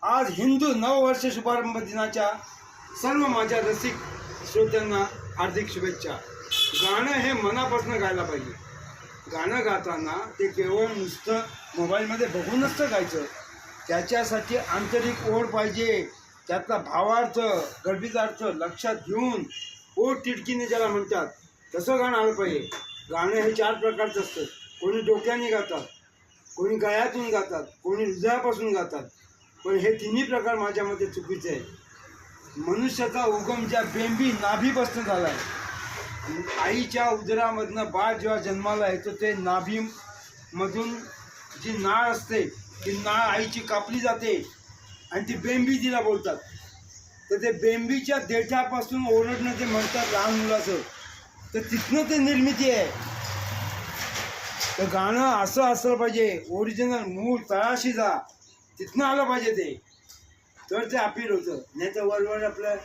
आज हिंदू नववर्ष शुभारंभ दिनाच्या सर्व माझ्या रसिक श्रोत्यांना हार्दिक शुभेच्छा। गाणं हे मनापासून गायला पाहिजे। गाणं गाताना ते केवळ नुसतं मोबाईलमध्ये बघून नसतं गायचं, त्याच्यासाठी आंतरिक ओढ पाहिजे। त्यातला भावार्थ गर्भितार्थ लक्षात घेऊन ओढ तिडकीने ज्याला म्हणतात तसं गाणं आलं पाहिजे। गाणं हे 4 प्रकारचं असतं। कोणी डोक्याने गातात, कोणी गळ्यातून गातात, कोणी हृदयापासून गातात, पण हे तिन्ही प्रकार माझ्या मते चुकीचे आहेत। मनुष्याचा उगम ज्या बेंबी नाभीपासून झाला आहे, आईच्या उदरामधनं बाळ जेव्हा जन्माला येतो ते नाभीमधून जी नाळ असते ती नाळ आईची कापली जाते आणि ती बेंबी तिला बोलतात। तर ते बेंबीच्या देठापासून ओरडणं ते म्हणतात लहान मुलाचं, तर तिथनं ते निर्मिती आहे। तर गाणं असं असलं पाहिजे, ओरिजिनल मूळ तळाशी जा, तिथनं आलं पाहिजे ते, तर ते अपील होतं। नाही तर वरवर आपलं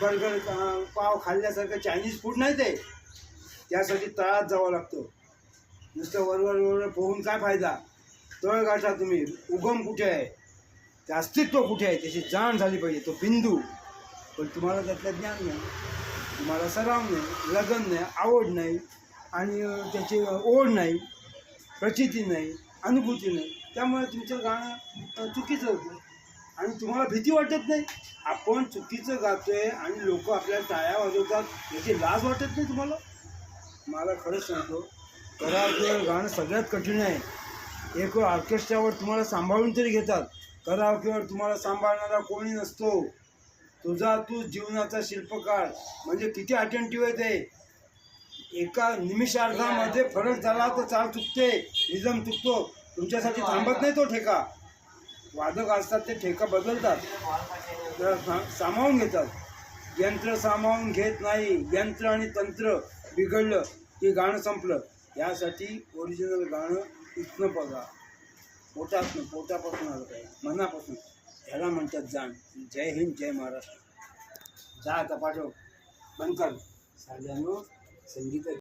बर्गर पाव खाल्ल्यासारखं चायनीज फूड नाही ते, त्यासाठी तळात जावं लागतं। नुसतं वरवर पोहून काय फायदा? तळ गाठा तुम्ही, उगम कुठे आहे, ते अस्तित्व कुठे आहे त्याची जाण झाली पाहिजे, तो बिंदू। पण तुम्हाला त्यातलं ज्ञान नाही, तुम्हाला सराव नाही, लगन नाही, आवड नाही आणि त्याची ओढ नाही, प्रचिती नाही, अनुभूती नाही, त्यामुळे तुमचं गाणं चुकीचं होतं आणि तुम्हाला भीती वाटत नाही। आपण चुकीचं गातोय आणि लोक आपल्याला टाळ्या वाजवतात याची लाज वाटत नाही तुम्हाला? मला खरंच सांगतो, कराओकेवर गाणं सगळ्यात कठीण आहे। एक ऑर्केस्ट्रावर तुम्हाला सांभाळून तरी घेतात, कराओकेवर तुम्हाला सांभाळणारा कोणी नसतो। तुझा तू जीवनाचा शिल्पकार, म्हणजे किती अटेंटिव्ह आहे ते। एका निमिषार्धामध्ये फरक झाला तर चाल चुकते, रिदम चुकतो, तुमच्यासाठी थांबत नाही तो ठेका। वादक असतात ते ठेका बदलतात, तर सामावून घेतात। यंत्र सामावून घेत नाही, यंत्र आणि तंत्र बिघडलं की गाणं संपलं। यासाठी ओरिजिनल गाणं इथनं बघा, पोटापासून आलं पाहिजे, मनापासून, ह्याला म्हणतात जाण। जय हिंद, जय महाराष्ट्र। जा आता पाठव, बंद कर साध्यानो संगीत।